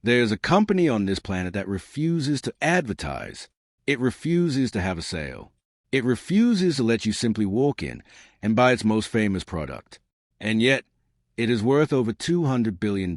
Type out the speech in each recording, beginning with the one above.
There's a company on this planet that refuses to advertise. It refuses to have a sale. It refuses to let you simply walk in and buy its most famous product. And yet, it is worth over $200 billion.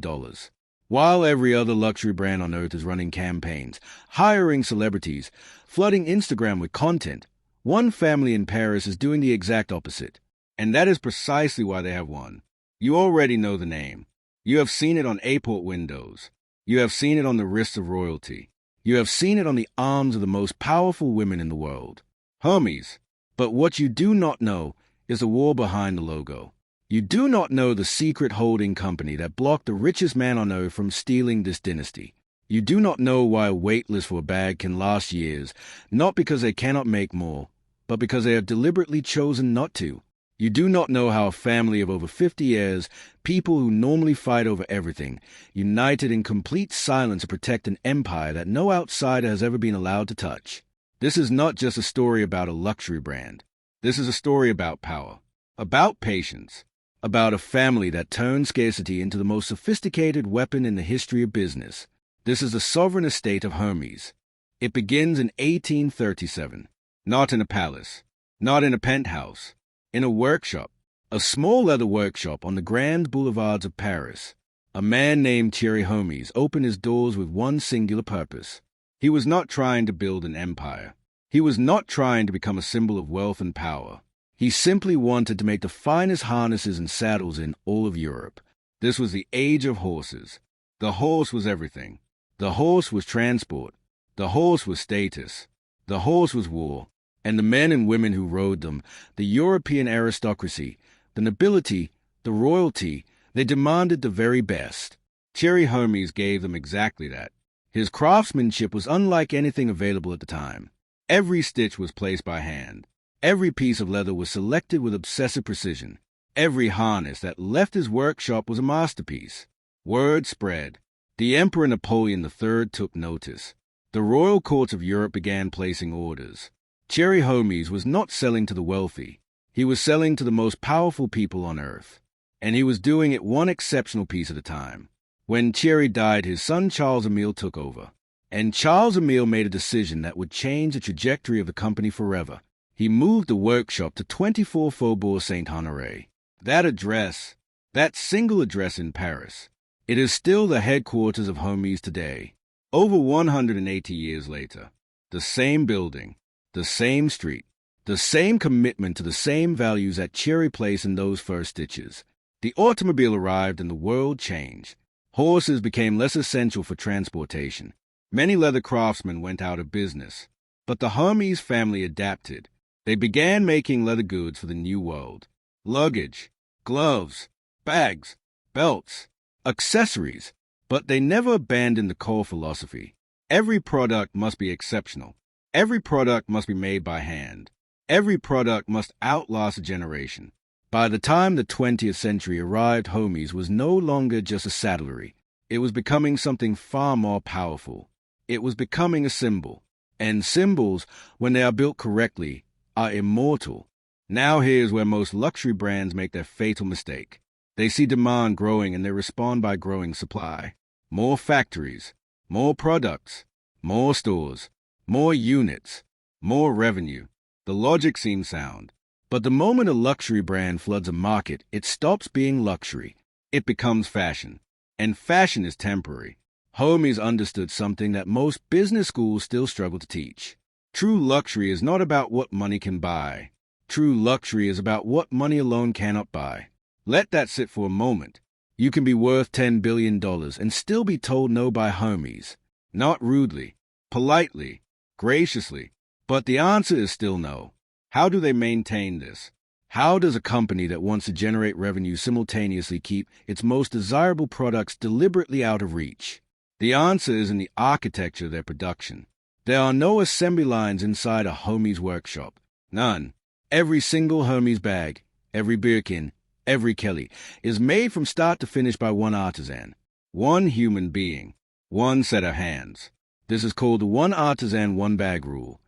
While every other luxury brand on earth is running campaigns, hiring celebrities, flooding Instagram with content, one family in Paris is doing the exact opposite. And that is precisely why they have won. You already know the name. You have seen it on airport windows. You have seen it on the wrists of royalty. You have seen it on the arms of the most powerful women in the world. Hermes. But what you do not know is the war behind the logo. You do not know the secret holding company that blocked the richest man on earth from stealing this dynasty. You do not know why a wait list for a bag can last years, not because they cannot make more, but because they have deliberately chosen not to. You do not know how a family of over 50 years, people who normally fight over everything, united in complete silence to protect an empire that no outsider has ever been allowed to touch. This is not just a story about a luxury brand. This is a story about power, about patience, about a family that turned scarcity into the most sophisticated weapon in the history of business. This is the sovereign estate of Hermes. It begins in 1837, not in a palace, not in a penthouse, in a workshop, a small leather workshop on the grand boulevards of Paris. A man named Thierry Hermes opened his doors with one singular purpose. He was not trying to build an empire. He was not trying to become a symbol of wealth and power. He simply wanted to make the finest harnesses and saddles in all of Europe. This was the age of horses. The horse was everything. The horse was transport. The horse was status. The horse was war. And the men and women who rode them, the European aristocracy, the nobility, the royalty, they demanded the very best. Thierry Hermes gave them exactly that. His craftsmanship was unlike anything available at the time. Every stitch was placed by hand. Every piece of leather was selected with obsessive precision. Every harness that left his workshop was a masterpiece. Word spread. The Emperor Napoleon III took notice. The royal courts of Europe began placing orders. Thierry Hermes was not selling to the wealthy. He was selling to the most powerful people on earth. And he was doing it one exceptional piece at a time. When Thierry died, his son Charles-Emile took over. And Charles-Emile made a decision that would change the trajectory of the company forever. He moved the workshop to 24 Faubourg Saint-Honoré. That address, that single address in Paris, it is still the headquarters of Hermes today. Over 180 years later, the same building, the same street, the same commitment to the same values that Thierry placed in those first stitches. The automobile arrived and the world changed. Horses became less essential for transportation. Many leather craftsmen went out of business. But the Hermes family adapted. They began making leather goods for the new world. Luggage, gloves, bags, belts, accessories. But they never abandoned the core philosophy. Every product must be exceptional. Every product must be made by hand. Every product must outlast a generation. By the time the 20th century arrived, Hermes was no longer just a saddlery. It was becoming something far more powerful. It was becoming a symbol. And symbols, when they are built correctly, are immortal. Now here's where most luxury brands make their fatal mistake. They see demand growing and they respond by growing supply. More factories, more products, more stores, more units, more revenue. The logic seems sound. But the moment a luxury brand floods a market, it stops being luxury. It becomes fashion. And fashion is temporary. Hermes understood something that most business schools still struggle to teach. True luxury is not about what money can buy. True luxury is about what money alone cannot buy. Let that sit for a moment. You can be worth $10 billion and still be told no by Hermes. Not rudely, politely, graciously. But the answer is still no. How do they maintain this? How does a company that wants to generate revenue simultaneously keep its most desirable products deliberately out of reach? The answer is in the architecture of their production. There are no assembly lines inside a Hermes workshop. None. Every single Hermes bag, every Birkin, every Kelly, is made from start to finish by one artisan. One human being. One set of hands. This is called the one artisan, one bag rule.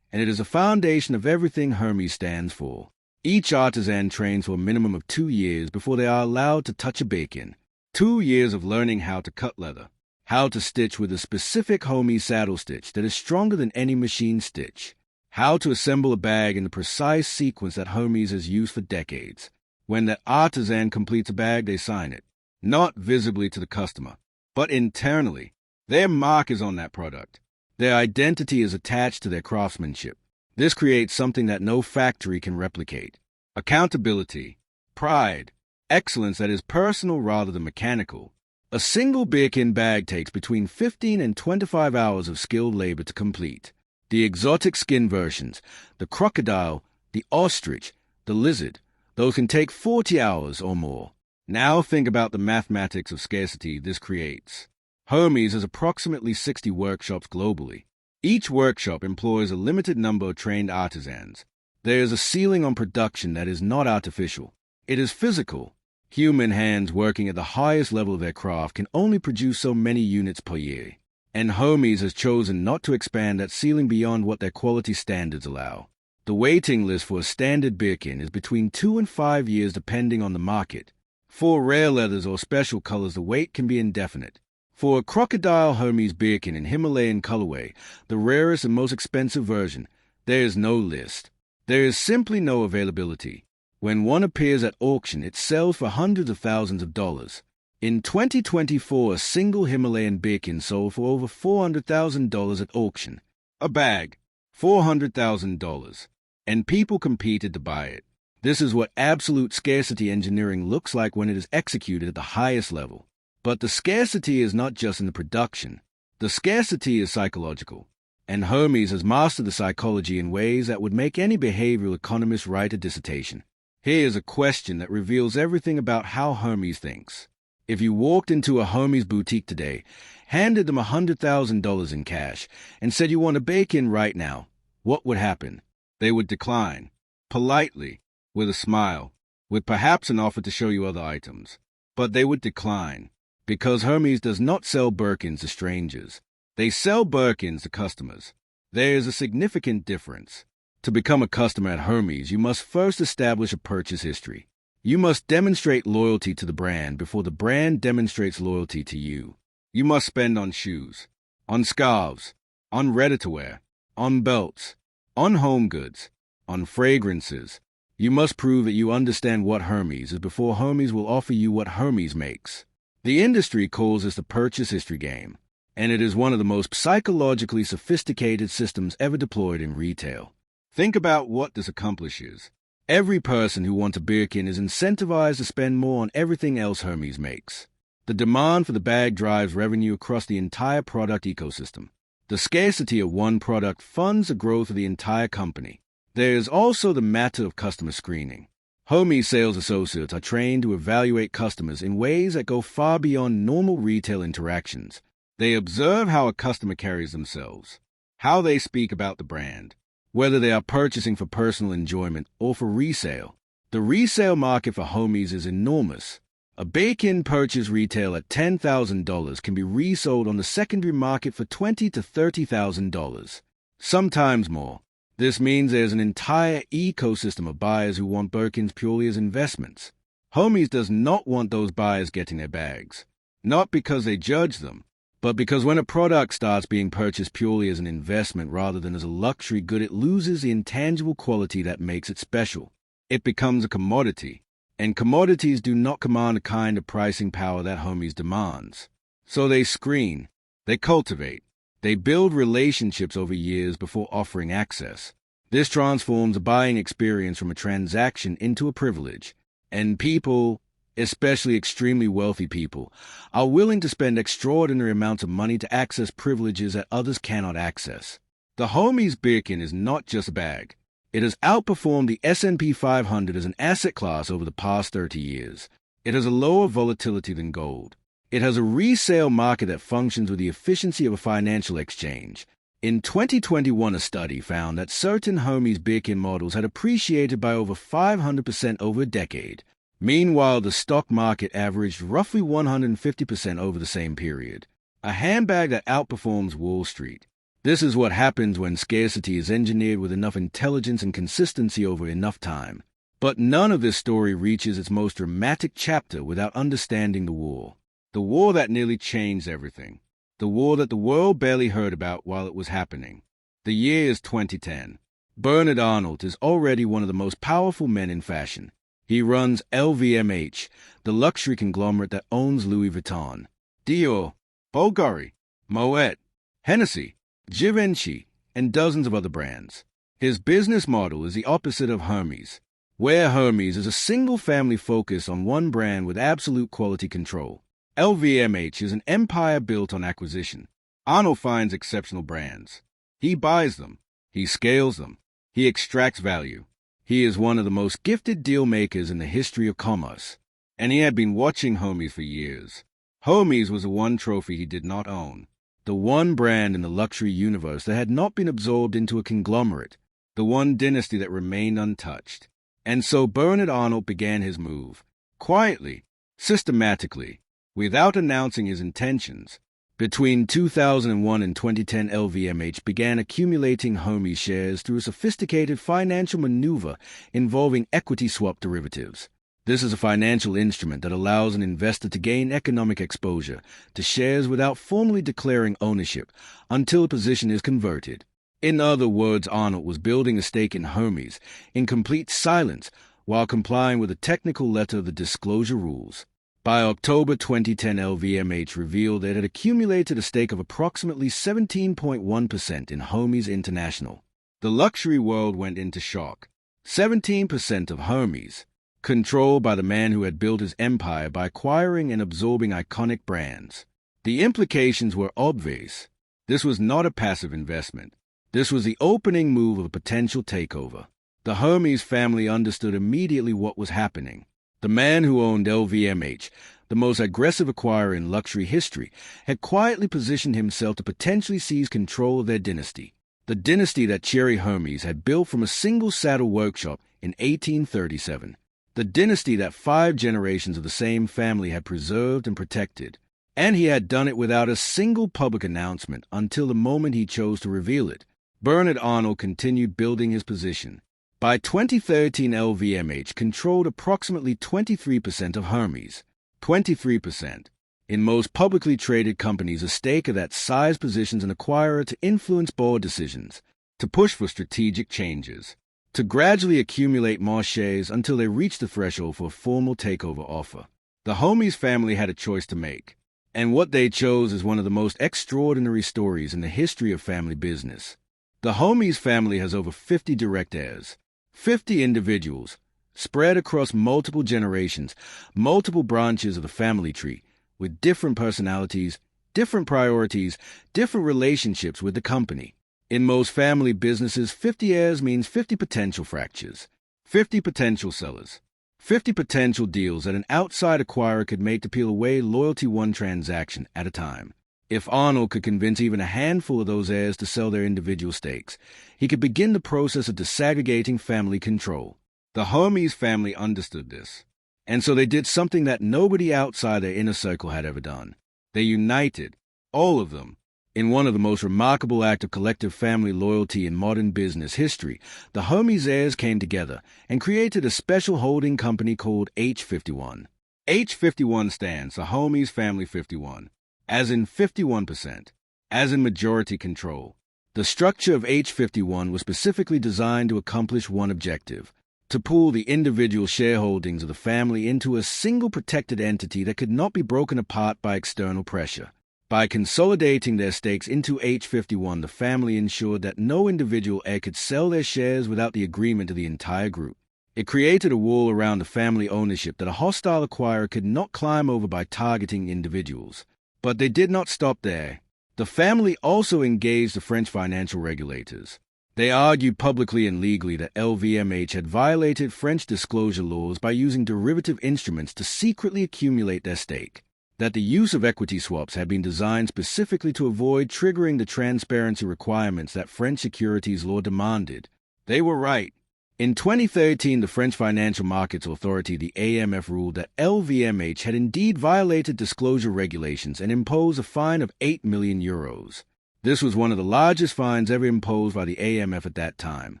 And it is the foundation of everything Hermes stands for. Each artisan trains for a minimum of 2 years before they are allowed to touch a Birkin. 2 years of learning how to cut leather, how to stitch with a specific Hermes saddle stitch that is stronger than any machine stitch, how to assemble a bag in the precise sequence that Hermes has used for decades. When that artisan completes a bag, they sign it, not visibly to the customer, but internally. Their mark is on that product. Their identity is attached to their craftsmanship. This creates something that no factory can replicate. Accountability, pride, excellence that is personal rather than mechanical. A single Birkin bag takes between 15 and 25 hours of skilled labor to complete. The exotic skin versions, the crocodile, the ostrich, the lizard, those can take 40 hours or more. Now think about the mathematics of scarcity this creates. Hermes has approximately 60 workshops globally. Each workshop employs a limited number of trained artisans. There is a ceiling on production that is not artificial. It is physical. Human hands working at the highest level of their craft can only produce so many units per year. And Hermes has chosen not to expand that ceiling beyond what their quality standards allow. The waiting list for a standard Birkin is between 2 and 5 years depending on the market. For rare leathers or special colors, the wait can be indefinite. For a crocodile Hermes Birkin in Himalayan colorway, the rarest and most expensive version, there is no list. There is simply no availability. When one appears at auction, it sells for hundreds of thousands of dollars. In 2024, a single Himalayan Birkin sold for over $400,000 at auction. A bag, $400,000. And people competed to buy it. This is what absolute scarcity engineering looks like when it is executed at the highest level. But the scarcity is not just in the production. The scarcity is psychological. And Hermes has mastered the psychology in ways that would make any behavioral economist write a dissertation. Here is a question that reveals everything about how Hermes thinks. If you walked into a Hermes boutique today, handed them $100,000 in cash, and said you want a Birkin right now, what would happen? They would decline, politely, with a smile, with perhaps an offer to show you other items. But they would decline, because Hermes does not sell Birkins to strangers. They sell Birkins to customers. There is a significant difference. To become a customer at Hermes, you must first establish a purchase history. You must demonstrate loyalty to the brand before the brand demonstrates loyalty to you. You must spend on shoes, on scarves, on ready-to-wear, on belts, on home goods, on fragrances. You must prove that you understand what Hermes is before Hermes will offer you what Hermes makes. The industry calls this the purchase history game, and it is one of the most psychologically sophisticated systems ever deployed in retail. Think about what this accomplishes. Every person who wants a Birkin is incentivized to spend more on everything else Hermes makes. The demand for the bag drives revenue across the entire product ecosystem. The scarcity of one product funds the growth of the entire company. There is also the matter of customer screening. Hermes sales associates are trained to evaluate customers in ways that go far beyond normal retail interactions. They observe how a customer carries themselves, how they speak about the brand, whether they are purchasing for personal enjoyment or for resale. The resale market for Hermes is enormous. A Birkin purchase retail at $10,000 can be resold on the secondary market for $20,000 to $30,000, sometimes more. This means there's an entire ecosystem of buyers who want Birkins purely as investments. Hermes does not want those buyers getting their bags, not because they judge them, but because when a product starts being purchased purely as an investment rather than as a luxury good, it loses the intangible quality that makes it special. It becomes a commodity, and commodities do not command the kind of pricing power that Hermes demands. So they screen, they cultivate, they build relationships over years before offering access. This transforms a buying experience from a transaction into a privilege, and people, especially extremely wealthy people, are willing to spend extraordinary amounts of money to access privileges that others cannot access. The Hermes Birkin is not just a bag. It has outperformed the S&P 500 as an asset class over the past 30 years. It has a lower volatility than gold. It has a resale market that functions with the efficiency of a financial exchange. In 2021, a study found that certain Hermes Birkin models had appreciated by over 500% over a decade. Meanwhile, the stock market averaged roughly 150% over the same period. A handbag that outperforms Wall Street. This is what happens when scarcity is engineered with enough intelligence and consistency over enough time. But none of this story reaches its most dramatic chapter without understanding the war. The war that nearly changed everything. the war that the world barely heard about while it was happening. The year is 2010. Bernard Arnault is already one of the most powerful men in fashion. He runs LVMH, the luxury conglomerate that owns Louis Vuitton, Dior, Bulgari, Moet, Hennessy, Givenchy, and dozens of other brands. His business model is the opposite of Hermes, where Hermes is a single family focus on one brand with absolute quality control. LVMH is an empire built on acquisition. Arnault finds exceptional brands. He buys them. He scales them. He extracts value. He is one of the most gifted deal makers in the history of commerce. And he had been watching Hermes for years. Hermes was the one trophy he did not own. The one brand in the luxury universe that had not been absorbed into a conglomerate. The one dynasty that remained untouched. And so Bernard Arnault began his move. Quietly, systematically, without announcing his intentions. Between 2001 and 2010, LVMH began accumulating Hermes shares through a sophisticated financial maneuver involving equity swap derivatives. This is a financial instrument that allows an investor to gain economic exposure to shares without formally declaring ownership until a position is converted. In other words, Arnault was building a stake in Hermes in complete silence while complying with the technical letter of the disclosure rules. By October 2010, LVMH revealed that it had accumulated a stake of approximately 17.1% in Hermes International. The luxury world went into shock. 17% of Hermes, controlled by the man who had built his empire by acquiring and absorbing iconic brands. The implications were obvious. This was not a passive investment. This was the opening move of a potential takeover. The Hermes family understood immediately what was happening. The man who owned LVMH, the most aggressive acquirer in luxury history, had quietly positioned himself to potentially seize control of their dynasty. The dynasty that Thierry Hermes had built from a single saddle workshop in 1837. The dynasty that 5 generations of the same family had preserved and protected. And he had done it without a single public announcement until the moment he chose to reveal it. Bernard Arnault continued building his position. By 2013, LVMH controlled approximately 23% of Hermes. 23%. In most publicly traded companies, a stake of that size positions an acquirer to influence board decisions, to push for strategic changes, to gradually accumulate more shares until they reach the threshold for a formal takeover offer. The Hermes family had a choice to make, and what they chose is one of the most extraordinary stories in the history of family business. The Hermes family has over 50 direct heirs. 50 individuals, spread across multiple generations, multiple branches of the family tree, with different personalities, different priorities, different relationships with the company. In most family businesses, 50 heirs means 50 potential fractures, 50 potential sellers, 50 potential deals that an outside acquirer could make to peel away loyalty one transaction at a time. If Arnault could convince even a handful of those heirs to sell their individual stakes, he could begin the process of disaggregating family control. The Hermes family understood this, and so they did something that nobody outside their inner circle had ever done. They united, all of them, in one of the most remarkable acts of collective family loyalty in modern business history. The Hermes heirs came together and created a special holding company called H51. H51 stands for Hermes Family 51. As in 51%, as in majority control. The structure of H51 was specifically designed to accomplish one objective: to pool the individual shareholdings of the family into a single protected entity that could not be broken apart by external pressure. By consolidating their stakes into H51, the family ensured that no individual heir could sell their shares without the agreement of the entire group. It created a wall around the family ownership that a hostile acquirer could not climb over by targeting individuals. But they did not stop there. The family also engaged the French financial regulators. They argued publicly and legally that LVMH had violated French disclosure laws by using derivative instruments to secretly accumulate their stake, that the use of equity swaps had been designed specifically to avoid triggering the transparency requirements that French securities law demanded. They were right. In 2013, the French Financial Markets Authority, the AMF, ruled that LVMH had indeed violated disclosure regulations and imposed a fine of 8 million euros. This was one of the largest fines ever imposed by the AMF at that time.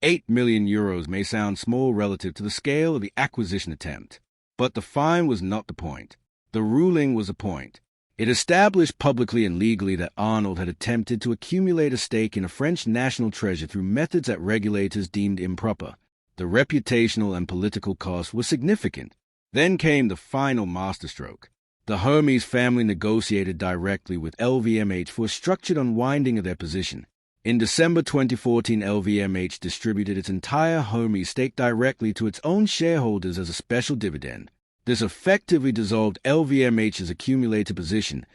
8 million euros may sound small relative to the scale of the acquisition attempt, but the fine was not the point. The ruling was the point. It established publicly and legally that Arnault had attempted to accumulate a stake in a French national treasure through methods that regulators deemed improper. The reputational and political costs were significant. Then came the final masterstroke. The Hermes family negotiated directly with LVMH for a structured unwinding of their position. In December 2014, LVMH distributed its entire Hermes stake directly to its own shareholders as a special dividend. This effectively dissolved LVMH's accumulated position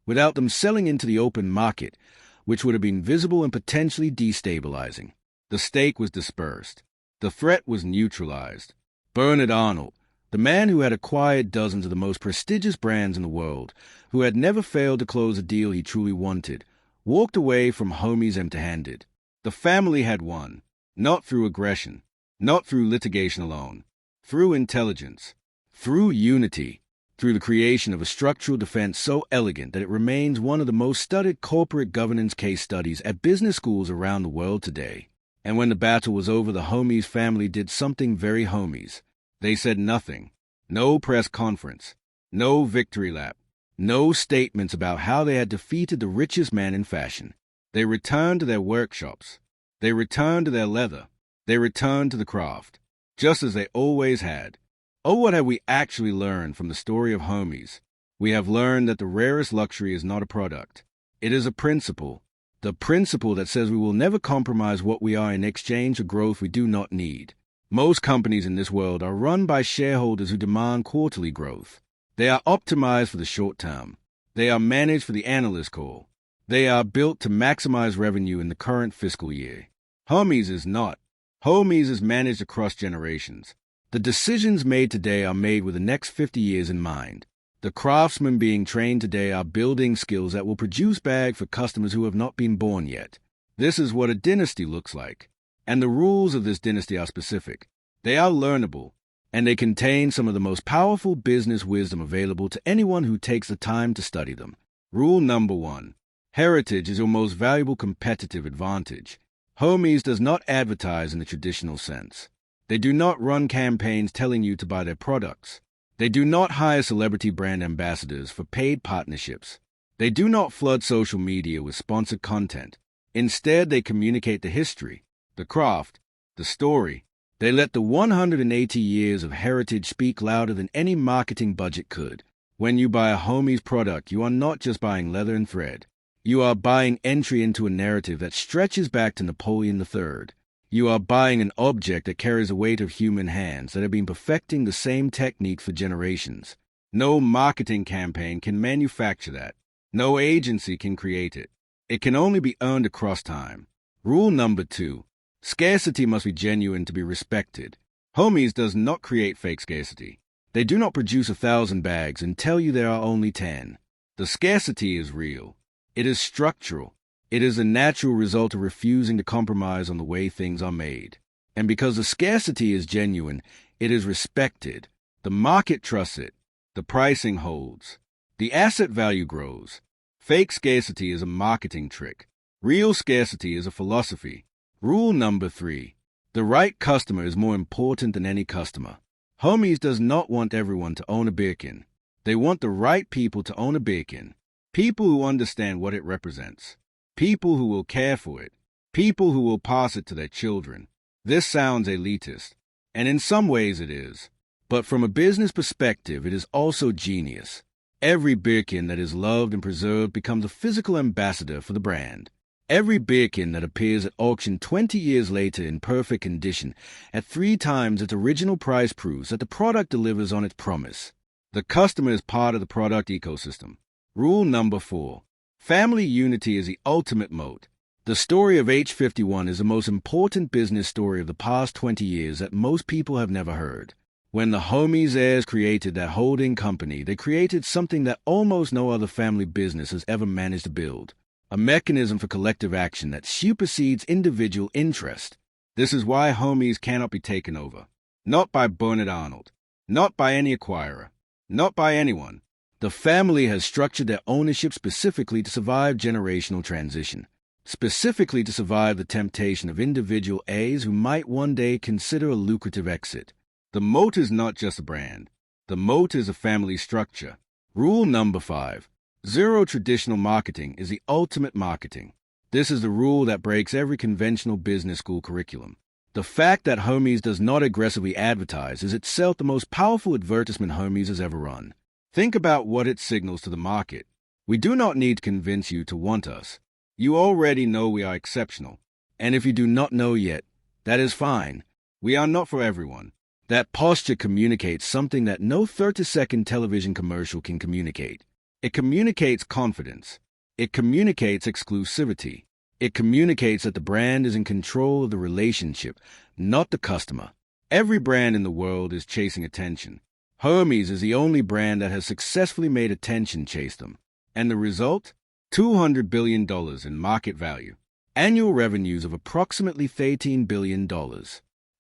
without them selling into the open market, which would have been visible and potentially destabilizing. The stake was dispersed. The threat was neutralized. Bernard Arnault, the man who had acquired dozens of the most prestigious brands in the world, who had never failed to close a deal he truly wanted, walked away from Hermes empty-handed. The family had won, not through aggression, not through litigation alone, through intelligence, through unity, through the creation of a structural defense so elegant that it remains one of the most studied corporate governance case studies at business schools around the world today. And when the battle was over, the Hermes family did something very Hermes. They said nothing. No press conference. No victory lap. No statements about how they had defeated the richest man in fashion. They returned to their workshops. They returned to their leather. They returned to the craft, just as they always had. Oh, what have we actually learned from the story of Hermes? We have learned that the rarest luxury is not a product. It is a principle. The principle that says we will never compromise what we are in exchange for growth we do not need. Most companies in this world are run by shareholders who demand quarterly growth. They are optimized for the short term. They are managed for the analyst call. They are built to maximize revenue in the current fiscal year. Hermes is not. Hermes is managed across generations. The decisions made today are made with the next 50 years in mind. The craftsmen being trained today are building skills that will produce bags for customers who have not been born yet. This is what a dynasty looks like. And the rules of this dynasty are specific. They are learnable, and they contain some of the most powerful business wisdom available to anyone who takes the time to study them. Rule number 1. Heritage is your most valuable competitive advantage. Hermes does not advertise in the traditional sense. They do not run campaigns telling you to buy their products. They do not hire celebrity brand ambassadors for paid partnerships. They do not flood social media with sponsored content. Instead, they communicate the history, the craft, the story. They let the 180 years of heritage speak louder than any marketing budget could. When you buy a Hermes product, you are not just buying leather and thread. You are buying entry into a narrative that stretches back to Napoleon III. You are buying an object that carries the weight of human hands that have been perfecting the same technique for generations. No marketing campaign can manufacture that. No agency can create it. It can only be earned across time. Rule number 2. Scarcity must be genuine to be respected. Hermes does not create fake scarcity. They do not produce 1,000 bags and tell you there are only 10. The scarcity is real. It is structural. It is a natural result of refusing to compromise on the way things are made. And because the scarcity is genuine, it is respected. The market trusts it. The pricing holds. The asset value grows. Fake scarcity is a marketing trick. Real scarcity is a philosophy. Rule number 3. The right customer is more important than any customer. Hermes does not want everyone to own a Birkin. They want the right people to own a Birkin. People who understand what it represents. People who will care for it. People who will pass it to their children. This sounds elitist, and in some ways it is. But from a business perspective, it is also genius. Every Birkin that is loved and preserved becomes a physical ambassador for the brand. Every Birkin that appears at auction 20 years later in perfect condition at 3 times its original price proves that the product delivers on its promise. The customer is part of the product ecosystem. Rule number 4. Family unity is the ultimate moat. The story of H51 is the most important business story of the past 20 years that most people have never heard. When the Hermes heirs created that holding company, they created something that almost no other family business has ever managed to build. A mechanism for collective action that supersedes individual interest. This is why Hermes cannot be taken over. Not by Bernard Arnault. Not by any acquirer. Not by anyone. The family has structured their ownership specifically to survive generational transition, specifically to survive the temptation of individual heirs who might one day consider a lucrative exit. The moat is not just a brand. The moat is a family structure. Rule number 5. Zero traditional marketing is the ultimate marketing. This is the rule that breaks every conventional business school curriculum. The fact that Hermes does not aggressively advertise is itself the most powerful advertisement Hermes has ever run. Think about what it signals to the market. We do not need to convince you to want us. You already know we are exceptional. And if you do not know yet, that is fine. We are not for everyone. That posture communicates something that no 30-second television commercial can communicate. It communicates confidence. It communicates exclusivity. It communicates that the brand is in control of the relationship, not the customer. Every brand in the world is chasing attention. Hermes is the only brand that has successfully made attention chase them. And the result? $200 billion in market value. Annual revenues of approximately $13 billion.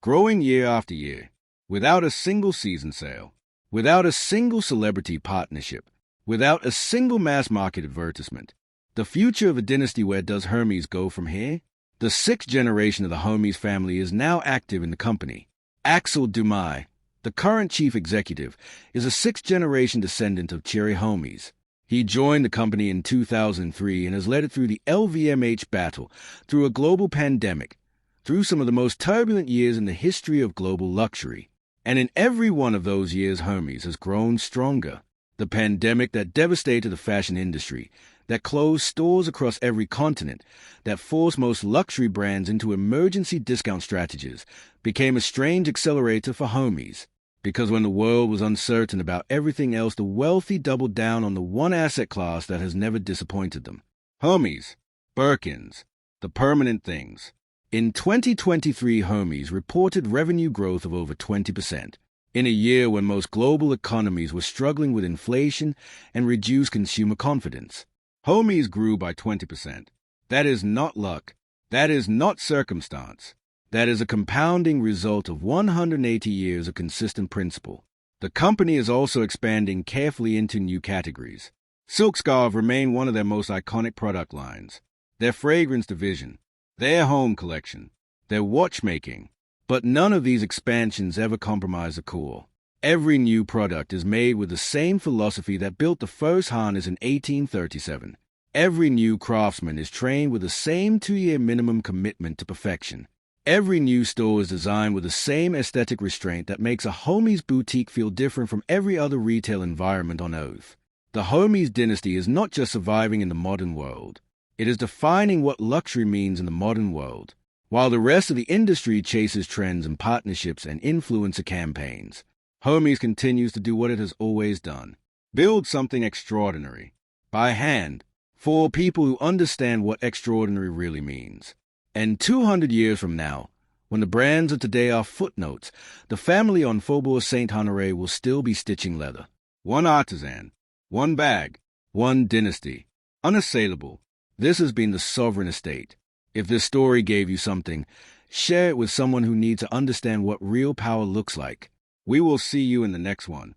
Growing year after year. Without a single season sale. Without a single celebrity partnership. Without a single mass-market advertisement. The future of a dynasty. Where does Hermes go from here? The sixth generation of the Hermes family is now active in the company. Axel Dumas, the current chief executive, is a sixth-generation descendant of Thierry Hermes. He joined the company in 2003 and has led it through the LVMH battle, through a global pandemic, through some of the most turbulent years in the history of global luxury. And in every one of those years, Hermes has grown stronger. The pandemic that devastated the fashion industry, that closed stores across every continent, that forced most luxury brands into emergency discount strategies, became a strange accelerator for Hermes. Because when the world was uncertain about everything else, the wealthy doubled down on the one asset class that has never disappointed them. Hermes, Birkins, the permanent things. In 2023, Hermes reported revenue growth of over 20%. In a year when most global economies were struggling with inflation and reduced consumer confidence. Hermes grew by 20%. That is not luck. That is not circumstance. That is a compounding result of 180 years of consistent principle. The company is also expanding carefully into new categories. Silk scarves remain one of their most iconic product lines. Their fragrance division, their home collection, their watchmaking. But none of these expansions ever compromise the core. Every new product is made with the same philosophy that built the first harness in 1837. Every new craftsman is trained with the same 2-year minimum commitment to perfection. Every new store is designed with the same aesthetic restraint that makes a Hermes boutique feel different from every other retail environment on earth. The Hermes dynasty is not just surviving in the modern world. It is defining what luxury means in the modern world. While the rest of the industry chases trends and partnerships and influencer campaigns, Hermes continues to do what it has always done. Build something extraordinary. By hand. For people who understand what extraordinary really means. And 200 years from now, when the brands of today are footnotes, the family on Faubourg Saint-Honoré will still be stitching leather. One artisan, one bag, one dynasty. Unassailable. This has been the sovereign estate. If this story gave you something, share it with someone who needs to understand what real power looks like. We will see you in the next one.